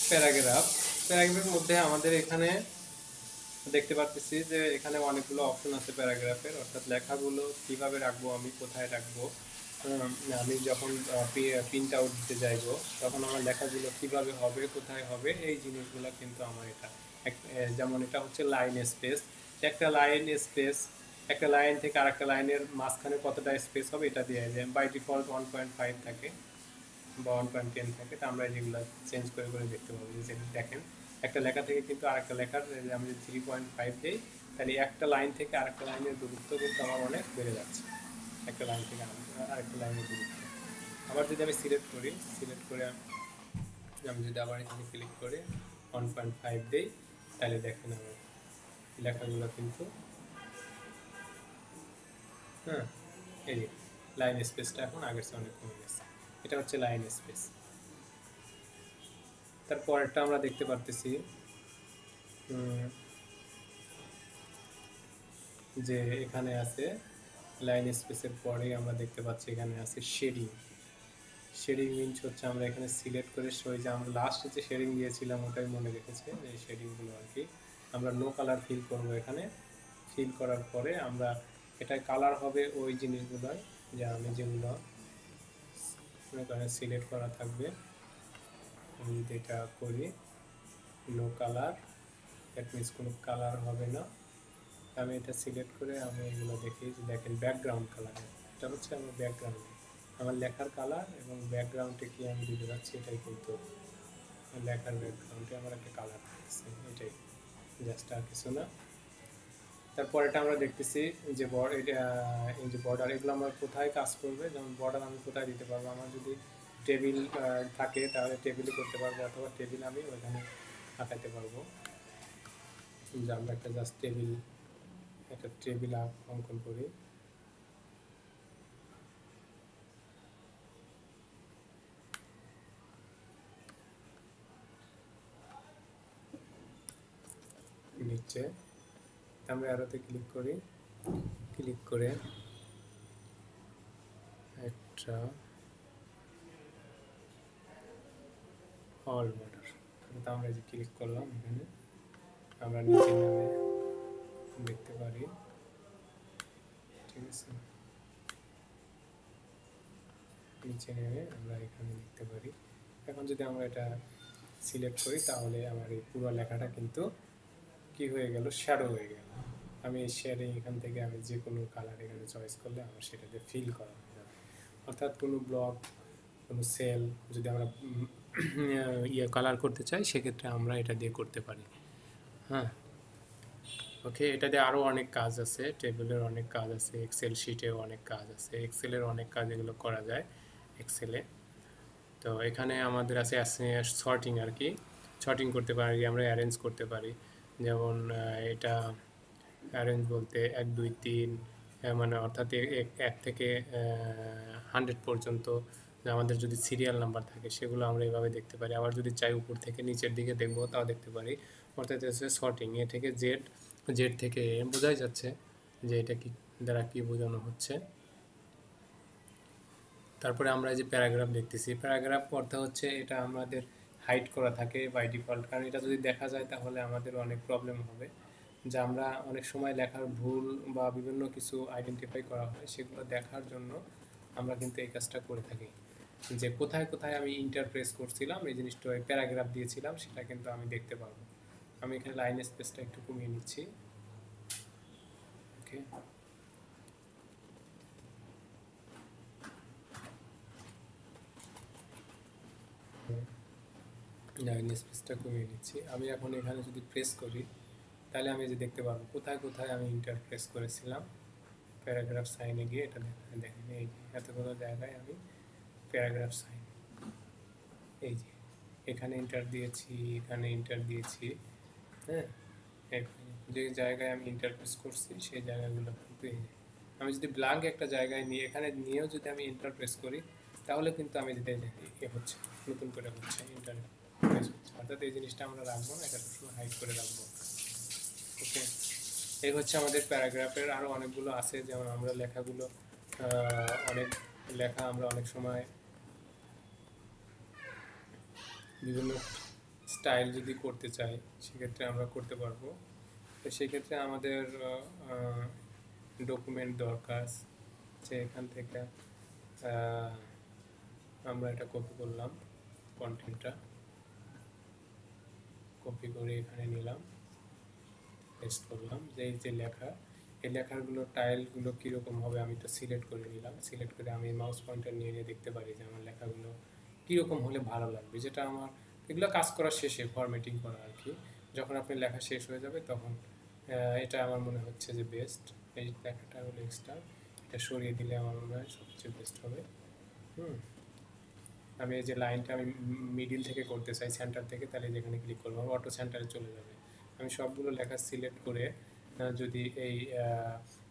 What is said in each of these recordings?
Paragraph. প্যারাগ্রাফের মধ্যে আমাদের এখানে দেখতে পাচ্ছি যে এখানে অনেকগুলো অপশন আছে প্যারাগ্রাফের, অর্থাৎ লেখাগুলো কিভাবে রাখবো, আমি কোথায় রাখবো। আমি যখন প্রিন্ট আউট দিতে যাইবো তখন আমার লেখাগুলো কিভাবে হবে, কোথায় হবে, এই জিনিসগুলো কিন্তু আমার এটা যেমন এটা হচ্ছে লাইন স্পেস। একটা লাইন স্পেস, একটা লাইন থেকে আরেকটা লাইনের মাঝখানে কতটা স্পেস হবে এটা দিয়ে যায়। বাই ডিফল্ট 1.5 থাকে বা 1.10 থাকে, তো আমরা যেগুলো চেঞ্জ করে করে দেখতে পাবো। যে দেখেন একটা লেখা থেকে কিন্তু আরেকটা লেখার আমি যদি 3.5 দিই, তাহলে একটা লাইন থেকে আরেকটা লাইনের দূরত্ব কিন্তু আমার অনেক বেড়ে যাচ্ছে, একটা লাইন থেকে আরেকটা লাইনের দূরত্ব। আবার যদি আমি সিলেক্ট করি, সিলেক্ট করে আমি যদি আবার এখানে ক্লিক করে 1.5 দিই, তাহলে দেখেন আমার লেখাগুলো কিন্তু হ্যাঁ এই যে লাইন স্পেসটা এখন আগের চেয়ে অনেক কমে গেছে। এটা হচ্ছে লাইন স্পেস। তারপরেরটা আমরা দেখতে পারতেছি যে এখানে আছে লাইন স্পেসের পরে আমরা দেখতে পাচ্ছি এখানে আছে শেডিং। শেডিং মিনস হচ্ছে আমরা এখানে সিলেক্ট করে ওই যে আমরা লাস্টে যে শেডিং দিয়েছিলাম ওটাই মনে রেখেছে, এই শেডিংগুলো আর কি। আমরা নো কালার ফিল করব, এখানে ফিল করার পরে আমরা এটা কালার হবে ওই জিনিসগুলো যে আমি যেগুলো এখানে সিলেক্ট করা থাকবে। আমি যদি এটা করি নো কালার, দ্যাট মিনস কোনো কালার হবে না। আমি এটা সিলেক্ট করে আমি এগুলো দেখি যে দেখেন ব্যাকগ্রাউন্ড কালার, এটা হচ্ছে আমার ব্যাকগ্রাউন্ড, আমার লেখার কালার এবং ব্যাকগ্রাউন্ডে কি আমি দিতে যাচ্ছি এটাই কিন্তু লেখার ব্যাকগ্রাউন্ডে আমার একটা কালার থাকতেছে, এটাই জাস্ট আর কিছু না। তারপর এটা আমরা দেখতেছি যে এই যে বর্ডার, এগুলো আমার কোথায় কাজ করবে। যেমন বর্ডার আমি কোথায় দিতে পারবো, আমার যদি টেবিল থাকে তাহলে টেবিলে করতে পারবো, অথবা টেবিল আমি ওইখানে আঁকাইতে পারবো। যে আমরা একটা জাস্ট একটা টেবিল অঙ্কন করি। নিচে আমরা অ্যারোতে ক্লিক করি, ক্লিক করে একটা অল বর্ডার, আমরা যে ক্লিক করলাম এখানে আমরা নিচে নেমে দেখতে পারি, ঠিক আছে। নিচে নেমে আমরা এখানে দেখতে পারি। এখন যদি আমরা এটা সিলেক্ট করি তাহলে আমার এই পুরো লেখাটা কিন্তু কি হয়ে গেল, শ্যাডো হয়ে গেল। আমি এই শেডিং এখান থেকে আমি যে কোনো কালার এখানে চয়েস করলে আমার সেটাতে ফিল করা হয়ে যাবে। অর্থাৎ কোনো ব্লক, কোনো সেল যদি আমরা কালার করতে চাই সেক্ষেত্রে আমরা এটা দিয়ে করতে পারি। হ্যাঁ, ওকে। এটা দিয়ে আরও অনেক কাজ আছে, টেবিলের অনেক কাজ আছে, এক্সেল শিটেও অনেক কাজ আছে, এক্সেলের অনেক কাজ এগুলো করা যায় এক্সেলে। তো এখানে আমাদের আছে সর্টিং আর কি, সর্টিং করতে পারি আমরা, অ্যারেঞ্জ করতে পারি। যেমন এটা অ্যারেঞ্জ বলতে 1 2 3 মানে অর্থাৎ 1 থেকে 100 পর্যন্ত আমাদের যদি সিরিয়াল নাম্বার থাকে সেগুলো আমরা এভাবে দেখতে পারি। আবার যদি চাই উপর থেকে নিচের দিকে দেখবো তাও দেখতে পারি। অর্থাৎ হচ্ছে সর্টিং, এ থেকে জেড, জেড থেকে এ, বোঝাই যাচ্ছে যে এটা কি দ্বারা কি বোঝানো হচ্ছে। তারপরে আমরা যে প্যারাগ্রাফ দেখতেছি, প্যারাগ্রাফ অর্থ হচ্ছে এটা আমাদের হাইড করা থাকে বাই ডিফল্ট, কারণ এটা যদি দেখা যায় তাহলে আমাদের অনেক প্রবলেম হবে। যে আমরা অনেক সময় লেখার ভুল বা বিভিন্ন কিছু আইডেন্টিফাই করা হয়, সেগুলো দেখার জন্য আমরা কিন্তু এই কাজটা করে থাকি। যে কোথায় কোথায় আমি ইন্টারপ্রেস করছিলাম, এই জিনিসটা প্যারাগ্রাফ দিয়েছিলাম সেটা কিন্তু আমি দেখতে পারবো। আমি এখানে লাইন স্পেসটা একটু কমিয়ে নিচ্ছি, ওকে। লাইন স্পেসটা কমিয়ে নিচ্ছি। আমি এখন এখানে যদি প্রেস করি তাহলে আমি যে দেখতে পারবো কোথায় কোথায় আমি ইন্টারপ্রেস করেছিলাম। প্যারাগ্রাফ সাইনে গিয়ে এটা দেখেন এই যে এতগুলো জায়গায় আমি প্যারাগ্রাফ সাইন, এই যে এখানে ইন্টার দিয়েছি, এখানে ইন্টার দিয়েছি। হ্যাঁ, যে জায়গায় আমি ইন্টারপ্রেস করছি সেই জায়গাগুলো কিন্তু এই যে আমি যদি ব্ল্যাঙ্ক একটা জায়গায় নিয়ে এখানে নিয়েও যদি আমি ইন্টারপ্রেস করি তাহলে কিন্তু আমি যদি হচ্ছে নতুন করে হচ্ছে ইন্টারপ্রেস হচ্ছে, অর্থাৎ এই জিনিসটা আমরা রাখবো না, এটা সবসময় হাইড করে রাখবো, ওকে। এই হচ্ছে আমাদের প্যারাগ্রাফের। আরও অনেকগুলো আছে, যেমন আমরা লেখাগুলো অনেক লেখা আমরা অনেক সময় বিভিন্ন স্টাইল যদি করতে চাই সেক্ষেত্রে আমরা করতে পারবো। তো সেক্ষেত্রে আমাদের ডকুমেন্ট দরকার, যে এখান থেকে আমরা এটা কপি করলাম, কন্টেন্টটা কপি করে এখানে নিলাম, পেস্ট করলাম। যে এই যে লেখা, এই লেখাগুলো টাইলগুলো কীরকম হবে আমি তো সিলেক্ট করে নিলাম। সিলেক্ট করে আমি মাউস পয়েন্টার নিয়ে নিয়ে দেখতে পারি যে আমার লেখাগুলো কীরকম হলে ভালো লাগবে। যেটা আমার এগুলো কাজ করার শেষে ফরম্যাটিং করা আর কি, যখন আপনি লেখা শেষ হয়ে যাবে তখন এটা আমার মনে হচ্ছে যে বেস্ট। এই লেখাটা হলো এক্সট্রা, এটা সরিয়ে দিলে আমার মনে হয় সবচেয়ে বেস্ট হবে। আমি এই যে লাইনটা আমি মিডিল থেকে করতে চাই, সেন্টার থেকে, তাহলে যেখানে ক্লিক করবো অটো সেন্টারে চলে যাবে। আমি সবগুলো লেখা সিলেক্ট করে যদি এই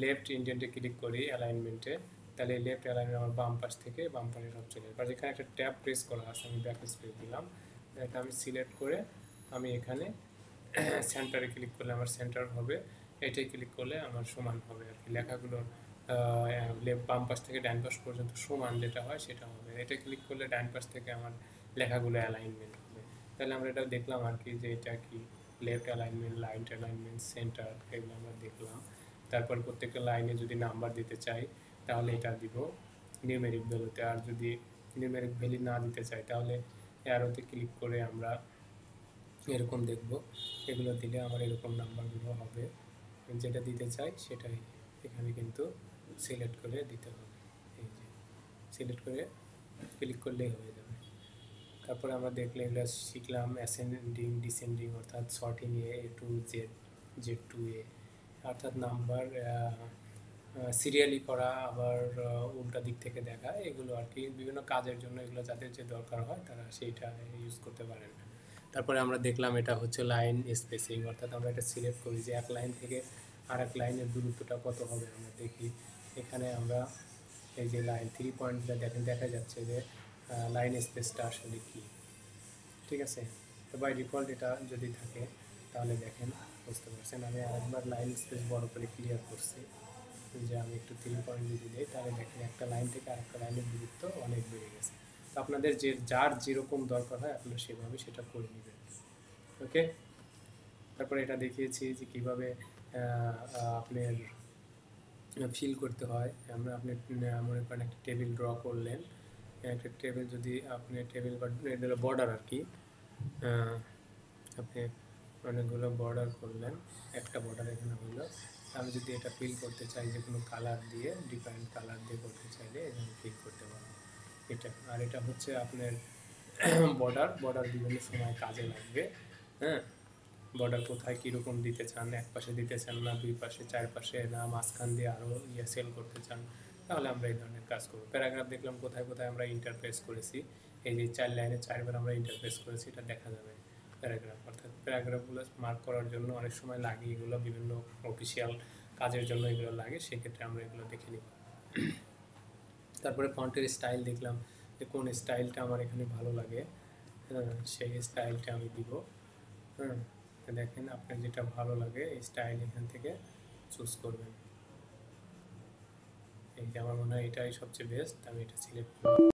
লেফট ইন্ডেন্টে ক্লিক করি অ্যালাইনমেন্টে, তাহলে লেফট অ্যালাইনমেন্ট আমার বাম পাশ থেকে বাম পাশে সব চলে যাবে। আর এখানে একটা ট্যাব প্রেস করা আছে, আমি ব্যাক স্পেস দিলাম, এটা আমি সিলেক্ট করে আমি এখানে সেন্টারে ক্লিক করলে আমার সেন্টার হবে, এটাই ক্লিক করলে আমার সমান হবে আর কি। লেখাগুলোর বাম পাশ থেকে ডান পাশ পর্যন্ত সমান যেটা হয় সেটা হবে। এটা ক্লিক করলে ডান পাশ থেকে আমার লেখাগুলো অ্যালাইনমেন্ট হবে। তাহলে আমরা এটা দেখলাম আর কি, যে এটা কি left alignment, right alignment, centre, এগুলো আমরা দেখলাম। তারপর প্রত্যেকটা লাইনে যদি নাম্বার দিতে চাই তাহলে এটা দিব নিউমেরিক ভ্যালুতে, আর যদি নিউমেরিক ভ্যালু না দিতে চাই তাহলে অ্যারোতে ক্লিক করে আমরা এরকম দেখব। এগুলো দিলে আমার এরকম নাম্বারগুলো হবে। যেটা দিতে চাই সেটাই এখানে কিন্তু সিলেক্ট করে দিতে হবে। এই যে সিলেক্ট করে ক্লিক করলেই হয়ে যাবে। তারপরে আমরা দেখলে এগুলো শিখলাম অ্যাসেন্ডিং, ডিসেন্ডিং, অর্থাৎ sorting A to Z, Z two এ, অর্থাৎ নাম্বার সিরিয়ালি করা, আবার উল্টা দিক থেকে দেখা, এগুলো আর কি বিভিন্ন কাজের জন্য এগুলো যাদের যে দরকার হয় তারা সেইটা ইউজ করতে পারেন। তারপরে আমরা দেখলাম এটা হচ্ছে লাইন স্পেসিং, অর্থাৎ আমরা এটা সিলেক্ট করি যে এক লাইন থেকে আর এক লাইনের দূরত্বটা কত হবে। আমরা দেখি এখানে আমরা এই যে লাইন 3 পয়েন্টটা দেখেন, দেখা যাচ্ছে যে লাইন স্পেসটা আসলে কী, ঠিক আছে। তো বাই ডিফল্ট এটা যদি থাকে তাহলে দেখেন বুঝতে পারছেন। আমি আরেকবার লাইন স্পেস বড় করে ক্লিয়ার করছি, যে আমি একটু 3 পয়েন্ট যদি দিই তাহলে দেখেন একটা লাইন থেকে আরেকটা লাইনের দূরত্ব অনেক বেড়ে গেছে। তো আপনাদের যার যেরকম দরকার হয় আপনারা সেভাবে সেটা করে নেবেন। ওকে, তারপরে এটা দেখিয়েছি যে কীভাবে আপনার ফিল করতে হয়। আপনি মনে করেন একটা টেবিল ড্র করলেন, একটা টেবিল যদি আপনি টেবিল বা বর্ডার আর কি, আপনি অনেকগুলো বর্ডার করলেন, একটা বর্ডার এখানে হলো। আমি যদি এটা ফিল করতে চাই যে কোনো কালার দিয়ে, ডিফারেন্ট কালার দিয়ে করতে চাইলে এখানে ফিল করতে পারবো এটা। আর এটা হচ্ছে আপনার বর্ডার বিভিন্ন সময় কাজে লাগবে। হ্যাঁ, বর্ডার কোথায় কীরকম দিতে চান, এক পাশে দিতে চান না দুই পাশে, চার পাশে না মাঝখান দিয়ে আরও সেল করতে চান, তাহলে আমরা এই ধরনের কাজ করবো। প্যারাগ্রাফ দেখলাম কোথায় কোথায় আমরা ইন্টারপ্রেস করেছি, এই যে 4 লাইনে 4 বার আমরা ইন্টারপ্রেস করেছি, এটা দেখা যাবে প্যারাগ্রাফ। অর্থাৎ প্যারাগ্রাফগুলো মার্ক করার জন্য অনেক সময় লাগে, এগুলো বিভিন্ন অফিসিয়াল কাজের জন্য এগুলো লাগে, সেক্ষেত্রে আমরা এগুলো দেখে নিব। তারপরে ফন্টের স্টাইল দেখলাম যে কোন স্টাইলটা আমার এখানে ভালো লাগে, সেই স্টাইলটা আমি দিব। দেখেন আপনার যেটা ভালো লাগে এই স্টাইল এখান থেকে চুজ করবেন। এই যে আমার মনে হয় এটাই সবচেয়ে বেস্ট, আমি এটা সিলেক্ট করব।